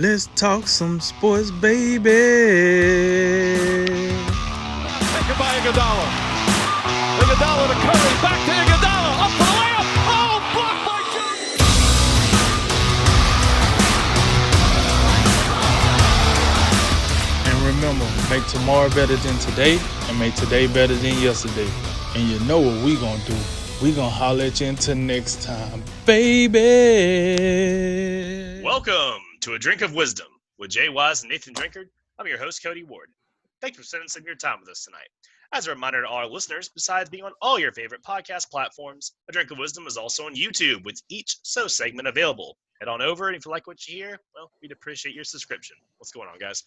Let's talk some sports, baby. Taken by Iguodala. Iguodala to Curry. Back to Iguodala. Up for the layup. Oh, blocked by Jones. And remember, make tomorrow better than today and make today better than yesterday. And you know what we gonna do. We gonna holler at you until next time, baby. Welcome to A Drink of Wisdom with Jay Wise and Nathan Drinkard. I'm your host, Cody Ward. Thanks for spending some of your time with us tonight. As a reminder to all our listeners, besides being on all your favorite podcast platforms, A Drink of Wisdom is also on YouTube with each So segment available. Head on over, and if you like what you hear, well, we'd appreciate your subscription. What's going on, guys?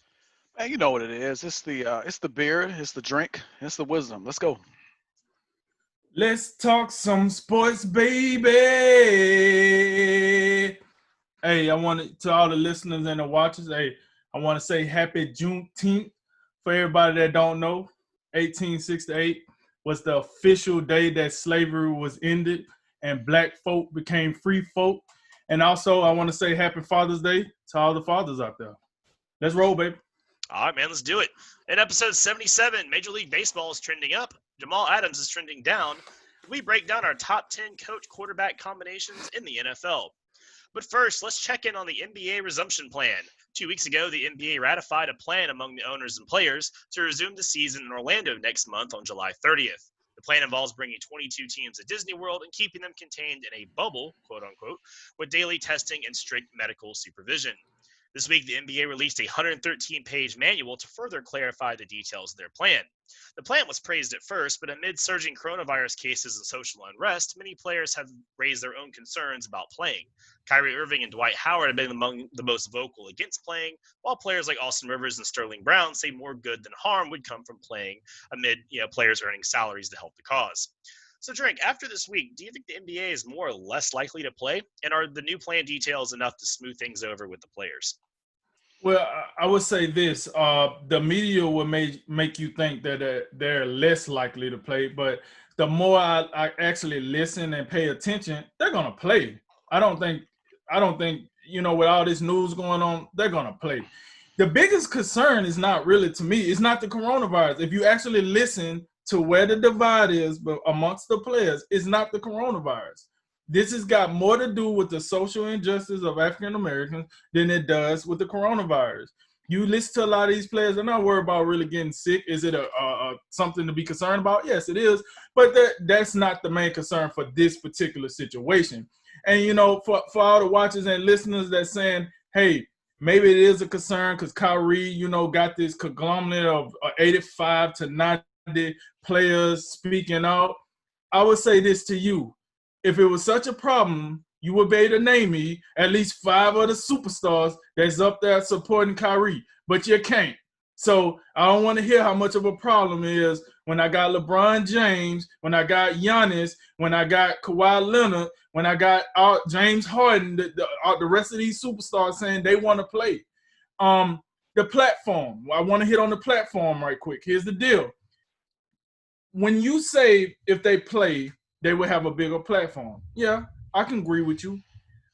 Man, you know what it is. It's the beer, it's the drink, it's the wisdom. Let's go. Let's talk some sports, baby. Hey, I want to all the listeners and the watchers, I want to say happy Juneteenth. For everybody that don't know, 1868 was the official day that slavery was ended and black folk became free folk. And also, I want to say happy Father's Day to all the fathers out there. Let's roll, baby. All right, man, let's do it. In episode 77, Major League Baseball is trending up. Jamal Adams is trending down. We break down our top 10 coach-quarterback combinations in the NFL. But first, let's check in on the NBA resumption plan. 2 weeks ago, the NBA ratified a plan among the owners and players to resume the season in Orlando next month on July 30th. The plan involves bringing 22 teams to Disney World and keeping them contained in a bubble, quote-unquote, with daily testing and strict medical supervision. This week, the NBA released a 113-page manual to further clarify the details of their plan. The plan was praised at first, but amid surging coronavirus cases and social unrest, many players have raised their own concerns about playing. Kyrie Irving and Dwight Howard have been among the most vocal against playing, while players like Austin Rivers and Sterling Brown say more good than harm would come from playing amid players earning salaries to help the cause. So, Drink, after this week, do you think the NBA is more or less likely to play? And are the new plan details enough to smooth things over with the players? Well, I would say this. The media will make you think that they're less likely to play, but the more I actually listen and pay attention, they're going to play. I don't think, with all this news going on, they're going to play. The biggest concern is not really, to me, it's not the coronavirus. If you actually listen to where the divide is amongst the players, it's not the coronavirus. This has got more to do with the social injustice of African Americans than it does with the coronavirus. You listen to a lot of these players, they're not worried about really getting sick. Is it a something to be concerned about? Yes, it is. But that's not the main concern for this particular situation. And, for all the watchers and listeners that's saying, hey, maybe it is a concern because Kyrie, got this conglomerate of 85 to 90 players speaking out. I would say this to you. If it was such a problem, you would be able to name me at least 5 of the superstars that's up there supporting Kyrie, but you can't. So I don't want to hear how much of a problem it is when I got LeBron James, when I got Giannis, when I got Kawhi Leonard, when I got James Harden, the rest of these superstars saying they want to play. The platform, I want to hit on the platform right quick. Here's the deal. When you say if they play, they will have a bigger platform. Yeah, I can agree with you.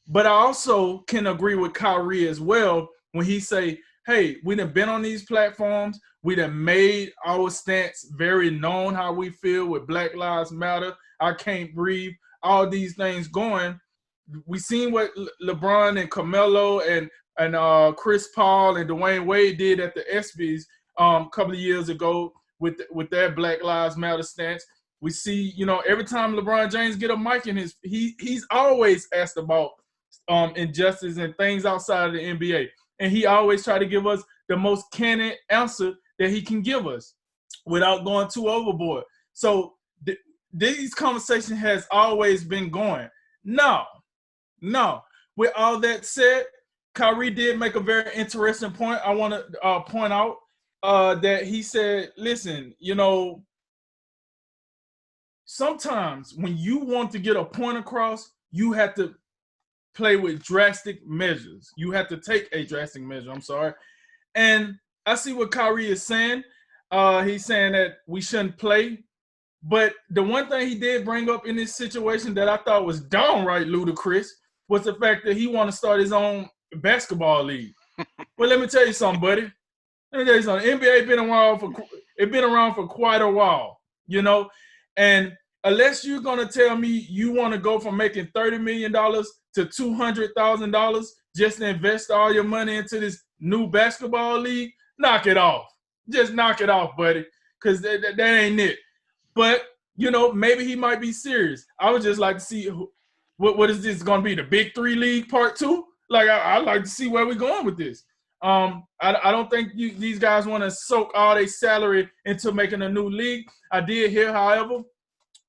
But I also can agree with Kyrie as well when he say, hey, we done been on these platforms. We done made our stance very known how we feel with Black Lives Matter. I can't breathe. All these things going. We seen what LeBron and Carmelo and Chris Paul and Dwayne Wade did at the ESPYs a couple of years ago with their Black Lives Matter stance. We see, every time LeBron James get a mic in he's always asked about injustice and things outside of the NBA. And he always try to give us the most candid answer that he can give us without going too overboard. So these conversations has always been going. No. With all that said, Kyrie did make a very interesting point. I want to point out that he said, listen, sometimes when you want to get a point across, you have to play with drastic measures. You have to take a drastic measure. And I see what Kyrie is saying. He's saying that we shouldn't play. But the one thing he did bring up in this situation that I thought was downright ludicrous was the fact that he want to start his own basketball league. Well, let me tell you something, buddy. Let me tell you something. NBA been around for quite a while, you know, and unless you're gonna tell me you want to go from making $30 million to $200,000 just to invest all your money into this new basketball league, knock it off. Just knock it off, buddy, because that ain't it. But you know, maybe he might be serious. I would just like to see what is this going to be, the Big Three League Part 2? Like I'd like to see where we're going with this. I don't think these guys want to soak all their salary into making a new league. I did hear, however,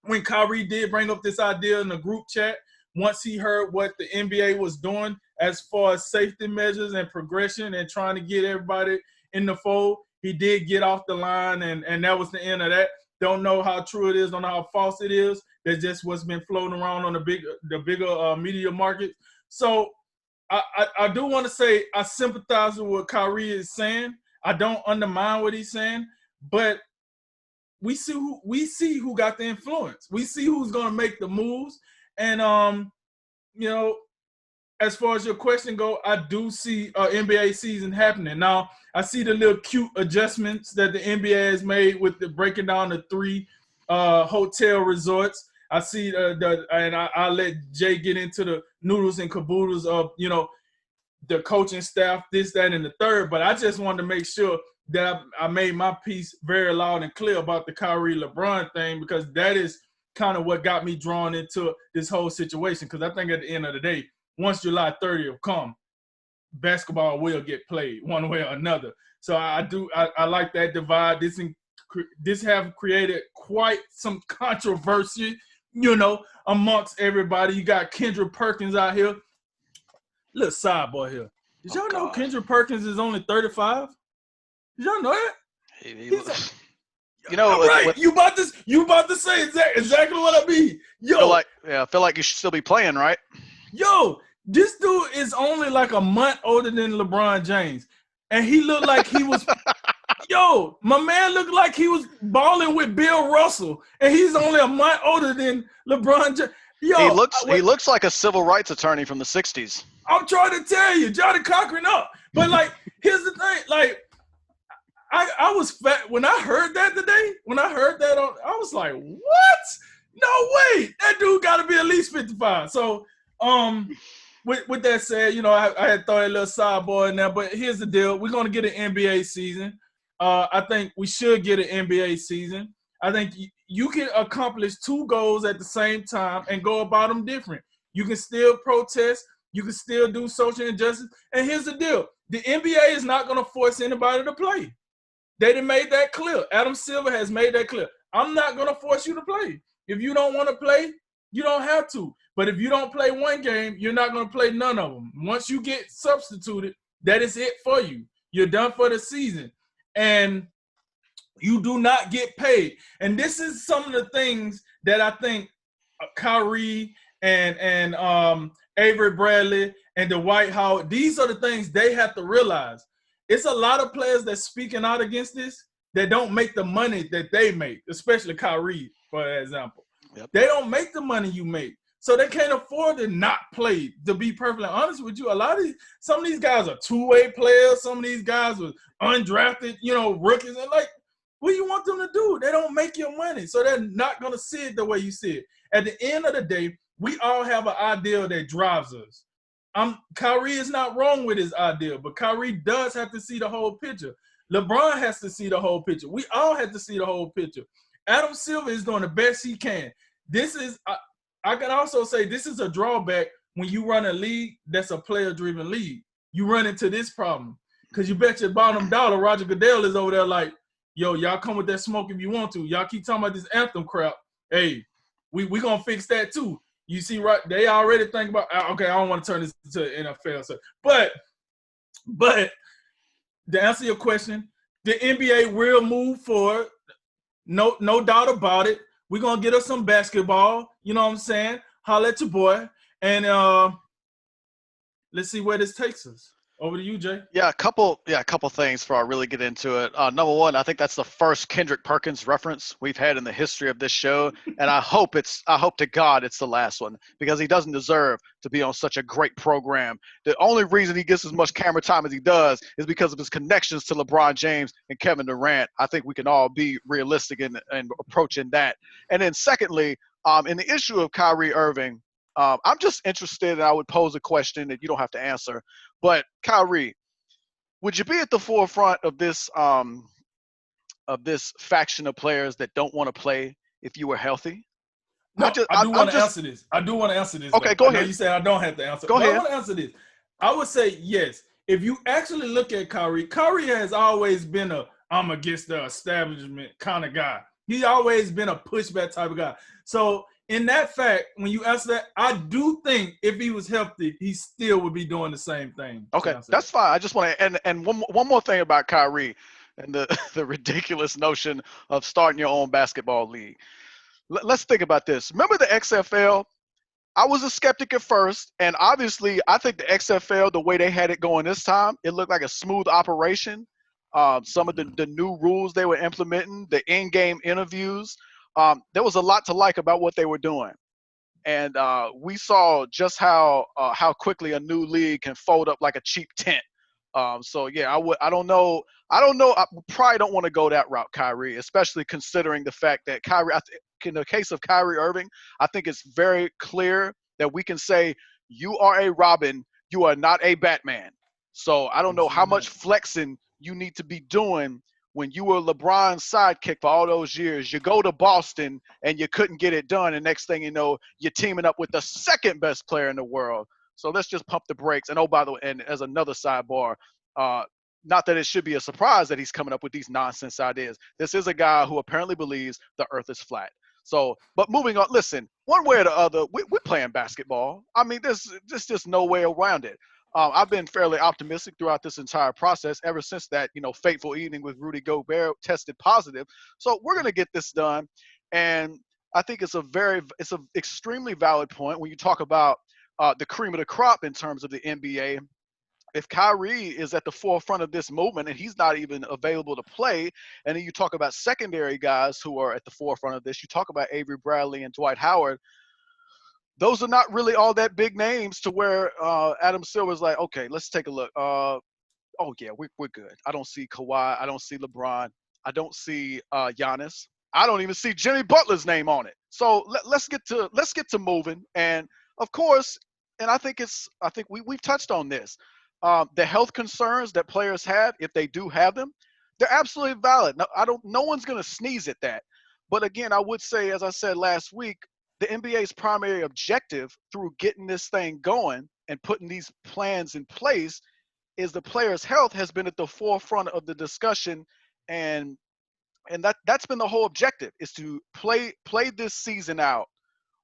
when Kyrie did bring up this idea in the group chat, once he heard what the NBA was doing as far as safety measures and progression and trying to get everybody in the fold, he did get off the line, and that was the end of that. Don't know how true it is, don't know how false it is. That's just what's been floating around on the bigger media market. So I do want to say I sympathize with what Kyrie is saying. I don't undermine what he's saying, but we see who got the influence. We see who's going to make the moves. And, you know, as far as your question go, I do see NBA season happening. Now, I see the little cute adjustments that the NBA has made with the breaking down the 3 hotel resorts. I see and I'll let Jay get into the noodles and caboodles of, you know, the coaching staff, this, that, and the third. But I just wanted to make sure that I made my piece very loud and clear about the Kyrie LeBron thing, because that is kind of what got me drawn into this whole situation. Because I think at the end of the day, once July 30th come, basketball will get played one way or another. So I like that divide. This have created quite some controversy, you know, amongst everybody. You got Kendrick Perkins out here. Little sidebar here. Did y'all know Kendrick Perkins is only 35? Did y'all know that? You know, right. You about to say exactly what I mean. Yo, I feel like you should still be playing, right? Yo, this dude is only like a month older than LeBron James, and he looked like he was. Yo, my man looked like he was balling with Bill Russell, and he's only a month older than LeBron James. Yo, he looks like a civil rights attorney from the '60s. I'm trying to tell you, Johnny Cochran up. But like, here's the thing, like. I was fat when I heard that today. When I heard that, I was like, "What? No way! That dude got to be at least 55." So, with that said, you know, I had thrown a little sidebar in there. But here's the deal: we're gonna get an NBA season. I think we should get an NBA season. I think you can accomplish 2 goals at the same time and go about them different. You can still protest. You can still do social injustice. And here's the deal: the NBA is not gonna force anybody to play. They done made that clear. Adam Silver has made that clear. I'm not going to force you to play. If you don't want to play, you don't have to. But if you don't play one game, you're not going to play none of them. Once you get substituted, that is it for you. You're done for the season. And you do not get paid. And this is some of the things that I think Kyrie and Avery Bradley and Dwight Howard, these are the things they have to realize. It's a lot of players that's speaking out against this that don't make the money that they make, especially Kyrie, for example. Yep. They don't make the money you make. So they can't afford to not play, to be perfectly honest with you. Some of these guys are 2-way players. Some of these guys were undrafted, you know, rookies. And like, what do you want them to do? They don't make your money. So they're not going to see it the way you see it. At the end of the day, we all have an ideal that drives us. Kyrie is not wrong with his idea, but Kyrie does have to see the whole picture. LeBron has to see the whole picture. We all have to see the whole picture. Adam Silver is doing the best he can. This is, I can also say this is a drawback when you run a league that's a player-driven league. You run into this problem because you bet your bottom dollar Roger Goodell is over there like, yo, y'all come with that smoke if you want to. Y'all keep talking about this anthem crap. Hey, we going to fix that too. You see, right? They already think about, okay, I don't want to turn this to NFL. So, but to answer your question, the NBA will move forward. No doubt about it. We're going to get us some basketball. You know what I'm saying? Holla at your boy. And let's see where this takes us. Over to you, Jay. Yeah, a couple things before I really get into it. Number one, I think that's the first Kendrick Perkins reference we've had in the history of this show, and I hope to God it's the last one, because he doesn't deserve to be on such a great program. The only reason he gets as much camera time as he does is because of his connections to LeBron James and Kevin Durant. I think we can all be realistic in approaching that. And then secondly, in the issue of Kyrie Irving, I'm just interested, and I would pose a question that you don't have to answer. But Kyrie, would you be at the forefront of this faction of players that don't want to play if you were healthy? No, I do want to answer this. Okay, though. go I know ahead. you say I don't have to answer. Go ahead. I want to answer this. I would say yes. If you actually look at Kyrie has always been I'm against the establishment kind of guy. He's always been a pushback type of guy. So in that fact, when you answer that, I do think if he was healthy, he still would be doing the same thing. Okay, that's fine. I just want to, and one more thing about Kyrie and the ridiculous notion of starting your own basketball league. Let's think about this. Remember the XFL? I was a skeptic at first, and obviously I think the XFL, the way they had it going this time, it looked like a smooth operation. Some of the new rules they were implementing, the in-game interviews, there was a lot to like about what they were doing. And we saw just how quickly a new league can fold up like a cheap tent. So yeah, I don't know. I probably don't want to go that route, Kyrie, especially considering the fact that Kyrie, in the case of Kyrie Irving, I think it's very clear that we can say you are a Robin, you are not a Batman. So I don't know how much flexing you need to be doing when you were LeBron's sidekick for all those years. You go to Boston and you couldn't get it done, and next thing you know, you're teaming up with the second best player in the world. So let's just pump the brakes. And oh, by the way, and as another sidebar, not that it should be a surprise that he's coming up with these nonsense ideas. This is a guy who apparently believes the earth is flat. So, but moving on, listen, one way or the other, we're playing basketball. I mean, there's just no way around it. I've been fairly optimistic throughout this entire process ever since that, fateful evening with Rudy Gobert tested positive. So we're going to get this done. And I think it's an extremely valid point when you talk about the cream of the crop in terms of the NBA. If Kyrie is at the forefront of this movement and he's not even available to play, and then you talk about secondary guys who are at the forefront of this, you talk about Avery Bradley and Dwight Howard, those are not really all that big names to where Adam Silver's like, okay, let's take a look. Oh, yeah, we're good. I don't see Kawhi. I don't see LeBron. I don't see Giannis. I don't even see Jimmy Butler's name on it. So let's get to moving. And, of course, and I think we've touched on this. The health concerns that players have, if they do have them, they're absolutely valid. No one's going to sneeze at that. But again, I would say, as I said last week, the NBA's primary objective through getting this thing going and putting these plans in place is the players' health has been at the forefront of the discussion, and that's been the whole objective, is to play this season out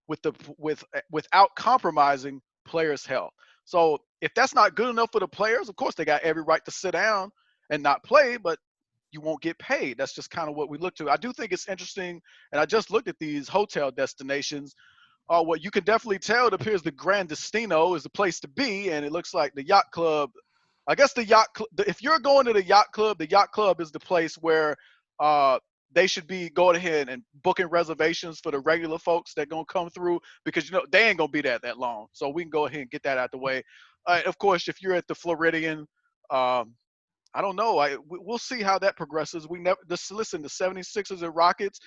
without compromising players' health. So if that's not good enough for the players, of course they got every right to sit down and not play, but you won't get paid. That's just kind of what we look to. I do think it's interesting, and I just looked at these hotel destinations. What you can definitely tell, it appears the Grand Destino is the place to be, and it looks like the yacht club. I guess if you're going to the yacht club is the place where they should be going ahead and booking reservations for the regular folks that gonna come through, because they ain't gonna be there that long. So we can go ahead and get that out the way. Of course, if you're at the Floridian, I don't know. We'll see how that progresses. Listen, the 76ers and Rockets,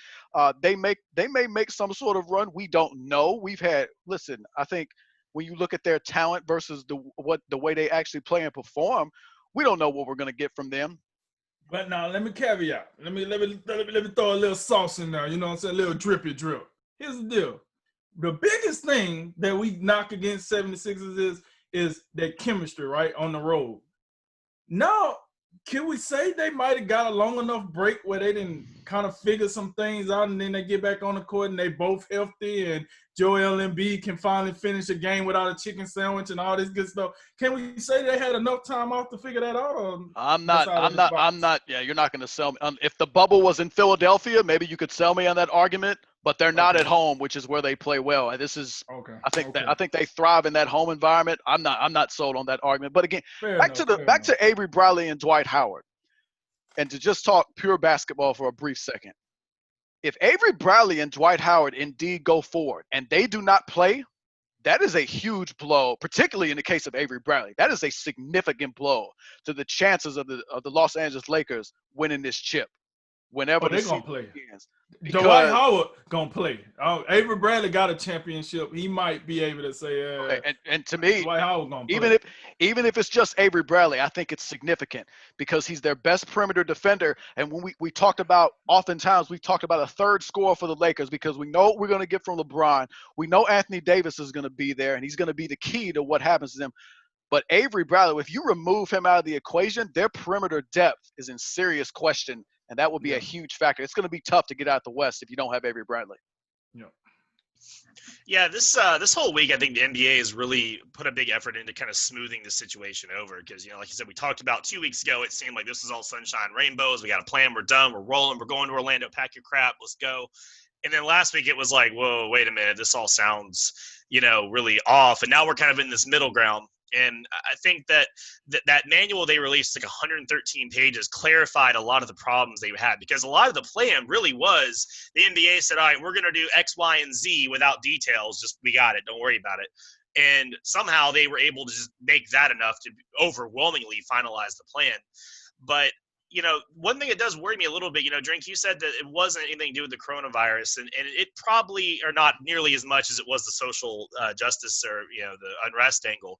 they may make some sort of run. We don't know. I think when you look at their talent versus the way they actually play and perform, we don't know what we're going to get from them. But now let me caveat. Let me throw a little sauce in there. You know what I'm saying? A little drippy drip. Here's the deal. The biggest thing that we knock against 76ers is their chemistry, right, on the road. Now, can we say they might have got a long enough break where they didn't kind of figure some things out, and then they get back on the court and they both healthy, and Joel Embiid can finally finish a game without a chicken sandwich and all this good stuff. Can we say they had enough time off to figure that out? Or I'm not. Yeah, you're not going to sell me. If the bubble was in Philadelphia, maybe you could sell me on that argument. But they're not at home, which is where they play well. This is, I think they thrive in that home environment. I'm not sold on that argument. But again, back to Avery Bradley and Dwight Howard, and to just talk pure basketball for a brief second. If Avery Bradley and Dwight Howard indeed go forward and they do not play, that is a huge blow, particularly in the case of Avery Bradley. That is a significant blow to the chances of the Los Angeles Lakers winning this chip whenever they're going to play. Begins. Dwight Howard going to play. Avery Bradley got a championship. He might be able to say and to me, Dwight Howard going to play. Even if it's just Avery Bradley, I think it's significant because he's their best perimeter defender. And when we talked about, oftentimes we've talked about a third scorer for the Lakers because we know what we're going to get from LeBron. We know Anthony Davis is going to be there, and he's going to be the key to what happens to them. But Avery Bradley, if you remove him out of the equation, their perimeter depth is in serious question. And that will be a huge factor. It's going to be tough to get out the West if you don't have Avery Bradley. Yeah, this whole week, I think the NBA has really put a big effort into kind of smoothing the situation over because, like you said, we talked about 2 weeks ago, it seemed like this was all sunshine, rainbows. We got a plan. We're done. We're rolling. We're going to Orlando. Pack your crap. Let's go. And then last week it was like, whoa, wait a minute. This all sounds, really off. And now we're kind of in this middle ground. And I think that manual they released, like 113 pages, clarified a lot of the problems they had because a lot of the plan really was the NBA said, all right, we're going to do X, Y, and Z without details. Just we got it. Don't worry about it. And somehow they were able to just make that enough to overwhelmingly finalize the plan. But one thing that does worry me a little bit, Drink, you said that it wasn't anything to do with the coronavirus, and it probably are not nearly as much as it was the social justice or, the unrest angle.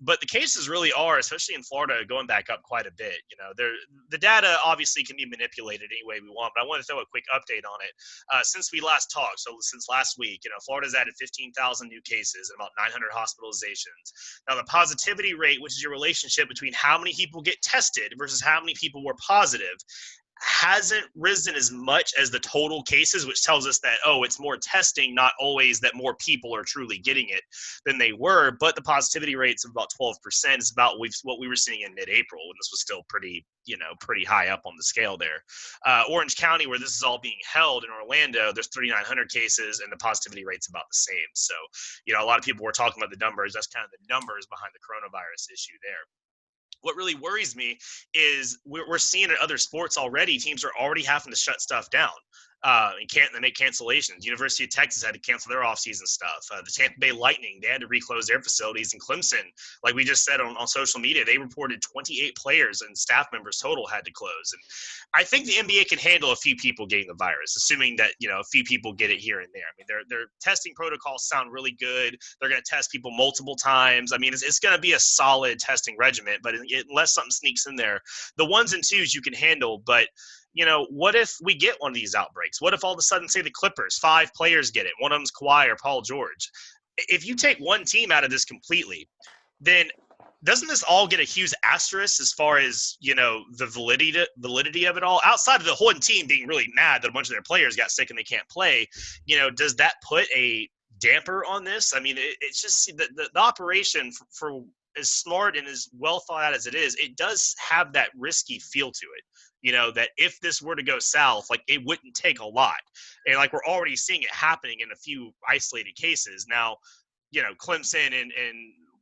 But the cases really are, especially in Florida, going back up quite a bit. The data obviously can be manipulated any way we want, but I want to throw a quick update on it. Since we last talked, so since last week, Florida's added 15,000 new cases and about 900 hospitalizations. Now, the positivity rate, which is your relationship between how many people get tested versus how many people were positive, hasn't risen as much as the total cases, which tells us that, it's more testing, not always that more people are truly getting it than they were. But the positivity rate's of about 12%. It's about what we were seeing in mid-April when this was still pretty high up on the scale there. Orange County, where this is all being held in Orlando, there's 3,900 cases and the positivity rate's about the same. So, a lot of people were talking about the numbers. That's kind of the numbers behind the coronavirus issue there. What really worries me is we're seeing in other sports already, teams are already having to shut stuff down. And make cancellations. University of Texas had to cancel their offseason stuff. The Tampa Bay Lightning, they had to reclose their facilities. In Clemson, like we just said on social media, they reported 28 players and staff members total had to close. And I think the NBA can handle a few people getting the virus, assuming that, a few people get it here and there. I mean, their testing protocols sound really good. They're going to test people multiple times. I mean, it's going to be a solid testing regimen, but unless something sneaks in there, the ones and twos you can handle. But what if we get one of these outbreaks? What if all of a sudden, say the Clippers, 5 players get it? One of them's Kawhi or Paul George. If you take one team out of this completely, then doesn't this all get a huge asterisk as far as, the validity of it all? Outside of the whole team being really mad that a bunch of their players got sick and they can't play, does that put a damper on this? I mean, it's just the operation for as smart and as well thought out as it is, it does have that risky feel to it. That if this were to go south, like it wouldn't take a lot. And like we're already seeing it happening in a few isolated cases. Now, Clemson and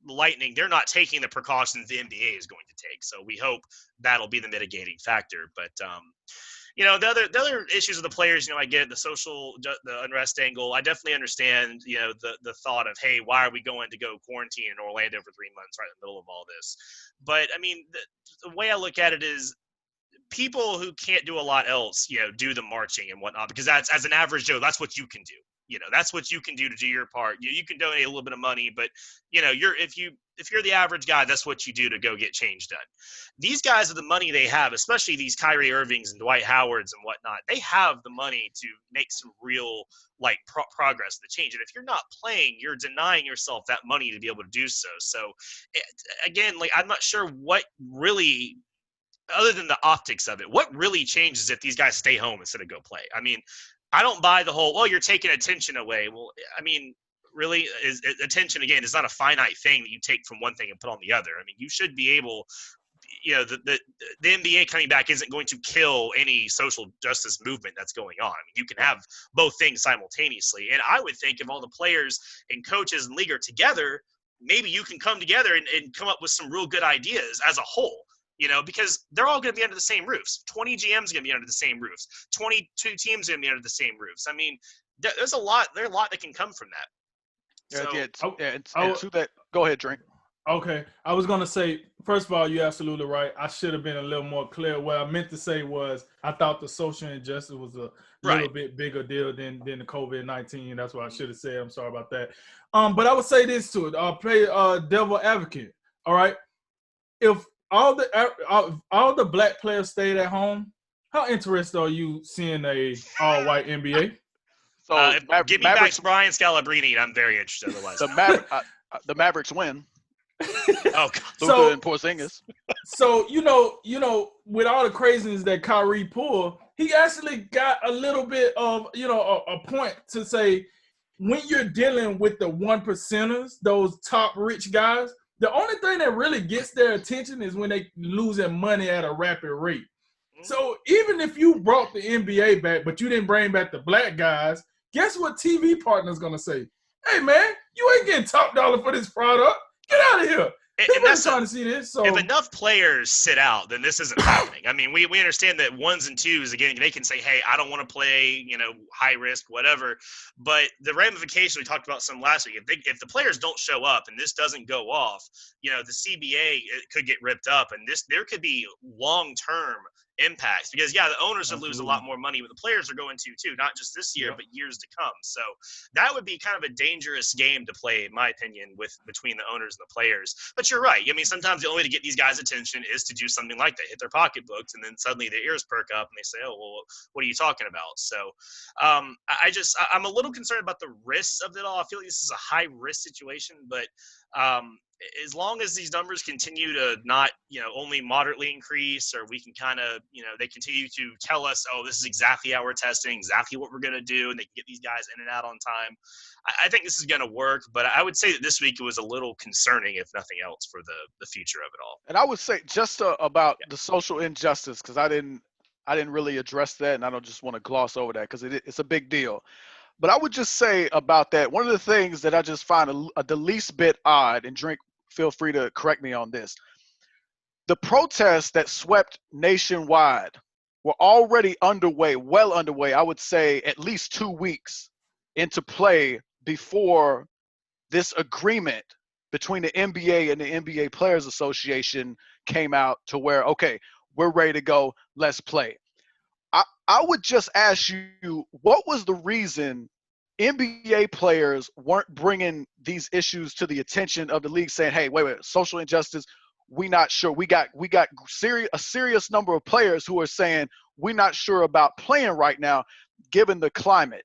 Lightning, they're not taking the precautions the NBA is going to take. So we hope that'll be the mitigating factor. But, the other issues with the players, I get the unrest angle. I definitely understand, the thought of, hey, why are we going to go quarantine in Orlando for 3 months right in the middle of all this? But I mean, the way I look at it is, people who can't do a lot else, do the marching and whatnot, because that's, as an average Joe, that's what you can do. That's what you can do to do your part. You can donate a little bit of money, but if you're the average guy, that's what you do to go get change done. These guys with the money they have, especially these Kyrie Irvings and Dwight Howards and whatnot, they have the money to make some real progress, the change. And if you're not playing, you're denying yourself that money to be able to do so. So again, I'm not sure what really other than the optics of it, what really changes if these guys stay home instead of go play? I mean, I don't buy the whole, well, you're taking attention away. Well, I mean, really, is attention, again, is not a finite thing that you take from one thing and put on the other. I mean, you should be able, the NBA coming back isn't going to kill any social justice movement that's going on. I mean, you can have both things simultaneously. And I would think if all the players and coaches and league are together, maybe you can come together and come up with some real good ideas as a whole. Because they're all going to be under the same roofs. 20 GMs going to be under the same roofs. 22 teams going to be under the same roofs. I mean, there's a lot that can come from that. To that, go ahead, Drink. Okay. I was going to say, first of all, you're absolutely right. I should have been a little more clear. What I meant to say was I thought the social injustice was a little bit bigger deal than the COVID-19. That's what I should have said. I'm sorry about that. But I would say this to it. I'll play devil advocate. All right. If all the black players stayed at home, how interested are you seeing a all-white NBA? So give me back Brian Scalabrine. I'm very interested. Otherwise, the Mavericks win. Oh, so and Porzingis. So with all the craziness that Kyrie pulled, he actually got a little bit of a point to say when you're dealing with the 1%ers, those top rich guys. The only thing that really gets their attention is when they losing money at a rapid rate. So even if you brought the NBA back, but you didn't bring back the black guys, guess what TV partner's going to say? Hey, man, you ain't getting top dollar for this product. Get out of here. And that's trying to see this. So if enough players sit out, then this isn't happening. I mean, we understand that ones and twos, again, they can say, hey, I don't want to play, high risk, whatever. But the ramifications we talked about some last week, if the players don't show up and this doesn't go off, the CBA could get ripped up. And there could be long-term impacts because the owners would lose a lot more money, but the players are going to too, not just this year, but years to come. So that would be kind of a dangerous game to play, in my opinion, between the owners and the players. But you're right. I mean, sometimes the only way to get these guys' attention is to do something like that, hit their pocketbooks, and then suddenly their ears perk up and they say, oh, well, what are you talking about? So I'm a little concerned about the risks of it all. I feel like this is a high risk situation, but as long as these numbers continue to not, only moderately increase, or we can kind of, they continue to tell us, oh, this is exactly how we're testing, exactly what we're going to do, and they can get these guys in and out on time. I think this is going to work, but I would say that this week it was a little concerning, if nothing else, for the future of it all. And I would say just about the social injustice, because I didn't really address that, and I don't just want to gloss over that because it's a big deal. But I would just say about that, one of the things that I just find the least bit odd, and Drink, feel free to correct me on this. The protests that swept nationwide were already well underway, I would say at least 2 weeks into play before this agreement between the NBA and the NBA Players Association came out to where, okay, we're ready to go, let's play. I would just ask you, what was the reason NBA players weren't bringing these issues to the attention of the league, saying, hey, wait, social injustice, we not sure. We got a serious number of players who are saying we're not sure about playing right now given the climate.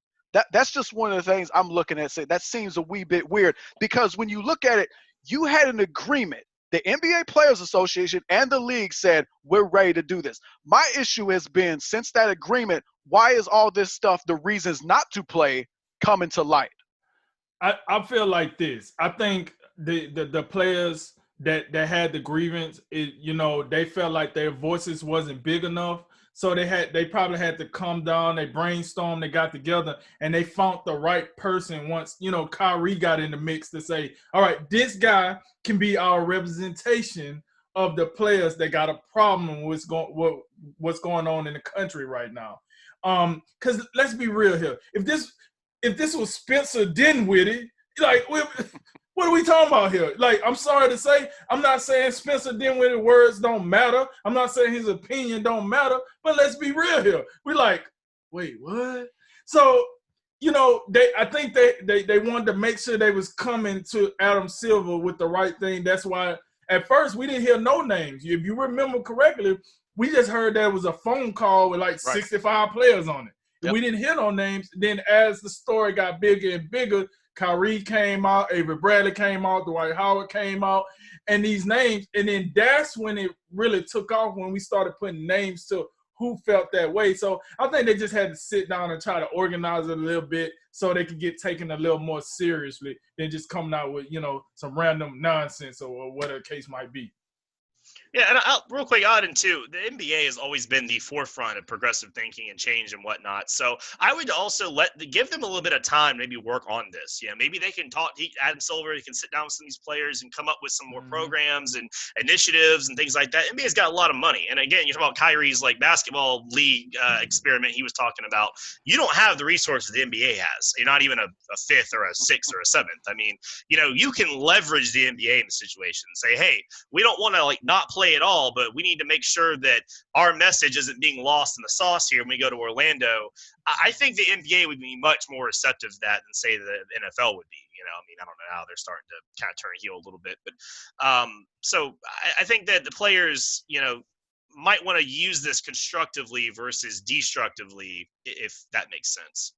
That's just one of the things I'm looking at. Say that seems a wee bit weird, because when you look at it, you had an agreement. The NBA Players Association and the league said, we're ready to do this. My issue has been, since that agreement, why is all this stuff, the reasons not to play, coming to light? I feel like this. I think the players that had the grievance, they felt like their voices wasn't big enough. So they probably had to come down, they brainstormed, they got together, and they found the right person once, Kyrie got in the mix to say, all right, this guy can be our representation of the players that got a problem with what's going on in the country right now. Because let's be real here. If this was Spencer Dinwiddie, like, what are we talking about here? Like, I'm sorry to say, I'm not saying Spencer Dinwiddie's words don't matter. I'm not saying his opinion don't matter, but let's be real here. We're like, wait, what? So, I think they wanted to make sure they was coming to Adam Silver with the right thing. That's why at first we didn't hear no names. If you remember correctly, we just heard there was a phone call with like 65 players on it. Yep. We didn't hear no names. Then as the story got bigger and bigger, Kyrie came out, Avery Bradley came out, Dwight Howard came out, and these names. And then that's when it really took off, when we started putting names to who felt that way. So I think they just had to sit down and try to organize it a little bit so they could get taken a little more seriously than just coming out with, some random nonsense or whatever the case might be. Yeah, and real quick, Auden, too, the NBA has always been the forefront of progressive thinking and change and whatnot. So I would also give them a little bit of time, maybe work on this. Maybe they can Adam Silver, he can sit down with some of these players and come up with some more programs and initiatives and things like that. NBA's got a lot of money. And again, you talk about Kyrie's basketball league experiment he was talking about. You don't have the resources the NBA has. You're not even a fifth or a sixth or a seventh. I mean, you can leverage the NBA in the situation and say, hey, we don't want to not play at all, but we need to make sure that our message isn't being lost in the sauce here when we go to Orlando. I think the NBA would be much more receptive to that than, say, the NFL would be. I don't know how they're starting to kind of turn heel a little bit, but so I think that the players, might want to use this constructively versus destructively, if that makes sense.